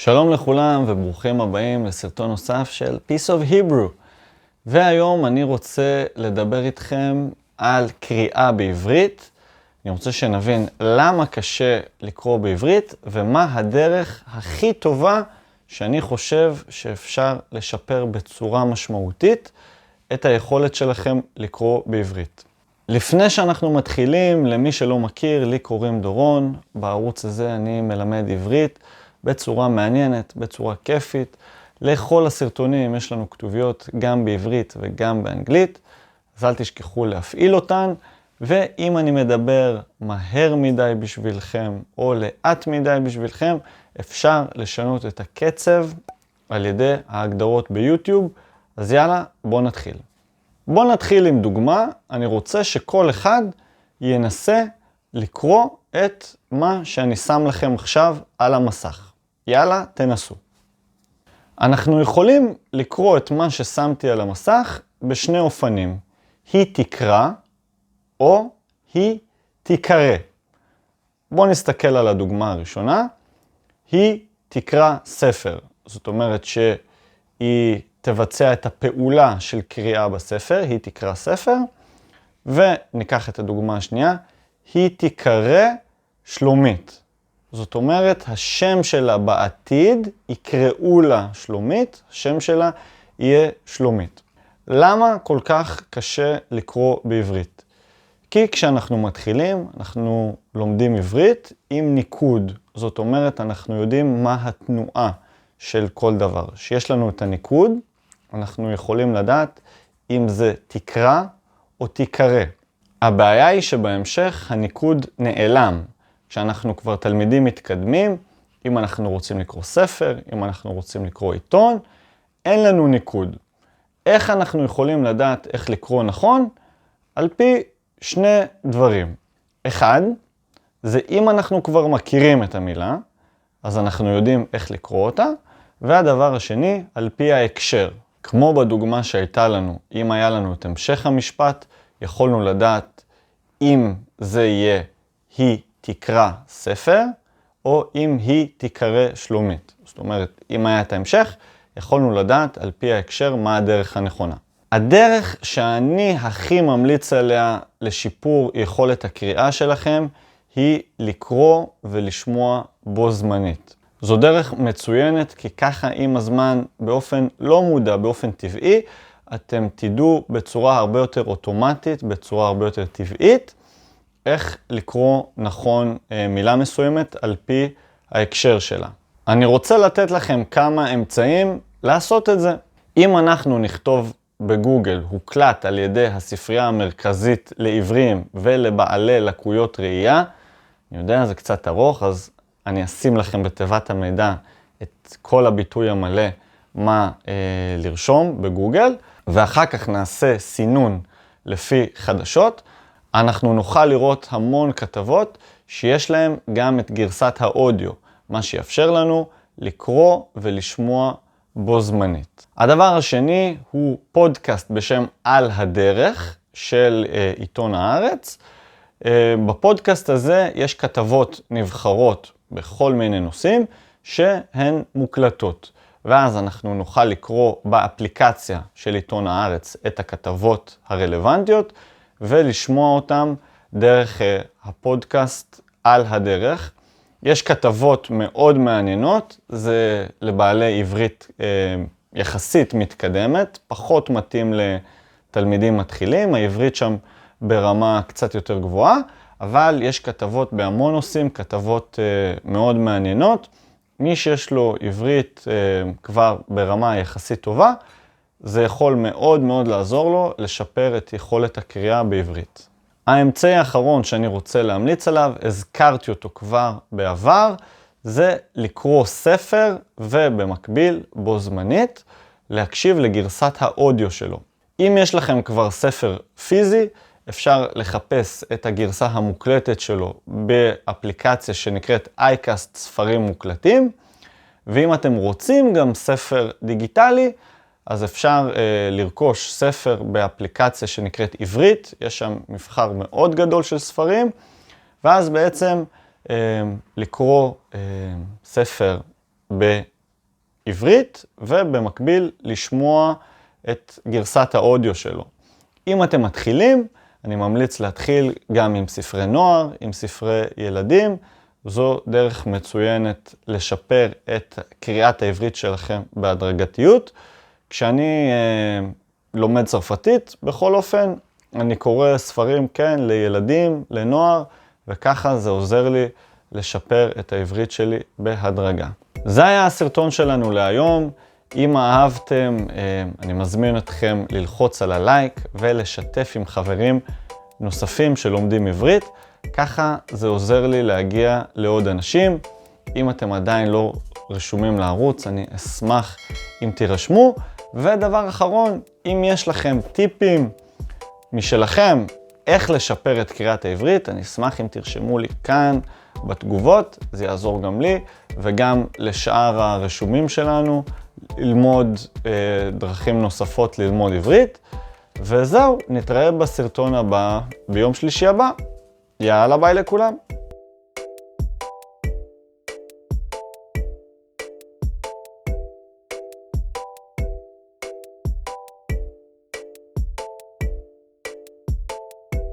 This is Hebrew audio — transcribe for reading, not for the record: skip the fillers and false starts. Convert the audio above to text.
שלום לכולם וברוכים הבאים לסרטון נוסף של Piece of Hebrew. והיום אני רוצה לדבר איתכם על קריאה בעברית. אני רוצה שנבין למה קשה לקרוא בעברית ומה הדרך הכי טובה שאני חושב שאפשר לשפר בצורה משמעותית את היכולת שלכם לקרוא בעברית. לפני שאנחנו מתחילים, למי שלא מכיר, לי קוראים דורון. בערוץ הזה אני מלמד עברית בצורה מעניינת, בצורה כיפית. לכל הסרטונים יש לנו כתוביות גם בעברית וגם באנגלית, אז אל תשכחו להפעיל אותן. ואם אני מדבר מהר מדי בשבילכם או לאט מדי בשבילכם, אפשר לשנות את הקצב על ידי ההגדרות ביוטיוב. אז יאללה, בואו נתחיל. בואו נתחיל עם דוגמה. אני רוצה שכל אחד ינסה לקרוא את מה שאני שם לכם עכשיו על המסך. יאללה, תנסו. אנחנו יכולים לקרוא את מה ששמתי על המסך בשני אופנים. היא תקרא או היא תיקרא. בואו נסתכל על הדוגמה הראשונה. היא תקרא ספר. זאת אומרת שהיא תבצע את הפעולה של קריאה בספר, היא תקרא ספר. וניקח את הדוגמה השנייה. היא תיקרא שלומית. זאת אומרת, השם שלה בעתיד יקראו לה שלומית, השם שלה יהיה שלומית. למה כל כך קשה לקרוא בעברית? כי כשאנחנו מתחילים, אנחנו לומדים עברית עם ניקוד. זאת אומרת, אנחנו יודעים מה התנועה של כל דבר. שיש לנו את הניקוד, אנחנו יכולים לדעת אם זה תקרא או תיקרא. הבעיה היא שבהמשך הניקוד נעלם. כשאנחנו כבר תלמידים מתקדמים, אם אנחנו רוצים לקרוא ספר, אם אנחנו רוצים לקרוא עיתון, אין לנו ניקוד. איך אנחנו יכולים לדעת איך לקרוא נכון? על פי שני דברים. אחד, זה אם אנחנו כבר מכירים את המילה, אז אנחנו יודעים איך לקרוא אותה. והדבר השני, על פי ההקשר. כמו בדוגמה שהייתה לנו, אם היה לנו את המשך המשפט, יכולנו לדעת אם זה יהיה היא תקרא ספר, או אם היא תיקרא שלומית. זאת אומרת, אם היה את ההמשך, יכולנו לדעת על פי ההקשר מה הדרך הנכונה. הדרך שאני הכי ממליץ עליה לשיפור יכולת הקריאה שלכם, היא לקרוא ולשמוע בו זמנית. זו דרך מצוינת, כי ככה עם הזמן, באופן לא מודע, באופן טבעי, אתם תדעו בצורה הרבה יותר אוטומטית, בצורה הרבה יותר טבעית, איך לקרוא נכון מילה מסוימת על פי ההקשר שלה. אני רוצה לתת לכם כמה אמצעים לעשות את זה. אם אנחנו נכתוב בגוגל, הוקלט על ידי הספרייה המרכזית לעיוורים ולבעלי לקויות ראייה, אני יודע, זה קצת ארוך, אז אני אשים לכם בתיבת המידע את כל הביטוי המלא מה לרשום בגוגל, ואחר כך נעשה סינון לפי חדשות. אנחנו נוכל לראות המון כתבות שיש להם גם את גרסת האודיו, מה שיאפשר לנו לקרוא ולשמוע בו זמנית. הדבר השני הוא פודקאסט בשם על הדרך של עיתון הארץ. בפודקאסט הזה יש כתבות נבחרות בכל מיני נושאים שהן מוקלטות. ואז אנחנו נוכל לקרוא באפליקציה של עיתון הארץ את הכתבות הרלוונטיות, ולשמוע אותם דרך הפודקאסט על הדרך. יש כתבות מאוד מעניינות, זה לבעלי עברית יחסית מתקדמת, פחות מתאים לתלמידים מתחילים, העברית שם ברמה קצת יותר גבוהה, אבל יש כתבות בהמון נושאים, כתבות מאוד מעניינות. מי שיש לו עברית כבר ברמה יחסית טובה, זה יכול מאוד מאוד לעזור לו לשפר את יכולת הקריאה בעברית. האמצעי האחרון שאני רוצה להמליץ עליו, הזכרתי אותו כבר בעבר, זה לקרוא ספר ובמקביל בו זמנית להקשיב לגרסת האודיו שלו. אם יש לכם כבר ספר פיזי, אפשר לחפש את הגרסה המוקלטת שלו באפליקציה שנקראת iCast ספרים מוקלטים, ואם אתם רוצים גם ספר דיגיטלי, אז אפשר לרכוש ספר באפליקציה שנקראת עברית, יש שם מבחר מאוד גדול של ספרים, ואז בעצם לקרוא ספר בעברית, ובמקביל לשמוע את גרסת האודיו שלו. אם אתם מתחילים, אני ממליץ להתחיל גם עם ספרי נוער, עם ספרי ילדים. זו דרך מצוינת לשפר את קריאת העברית שלכם בהדרגתיות. כשאני לומד צרפתית, בכל אופן, אני קורא ספרים, כן, לילדים, לנוער, וככה זה עוזר לי לשפר את העברית שלי בהדרגה. זה היה הסרטון שלנו להיום. אם אהבתם, אני מזמין אתכם ללחוץ על הלייק ולשתף עם חברים נוספים שלומדים עברית. ככה זה עוזר לי להגיע לעוד אנשים. אם אתם עדיין לא רשומים לערוץ, אני אשמח אם תירשמו. ודבר אחרון, אם יש לכם טיפים משלכם איך לשפר את קריאת העברית, אני אשמח אם תרשמו לי כאן בתגובות, זה יעזור גם לי וגם לשאר הרשומים שלנו ללמוד דרכים נוספות ללמוד עברית. וזהו, נתראה בסרטון הבא ביום שלישי הבא. יאללה, ביי לכולם.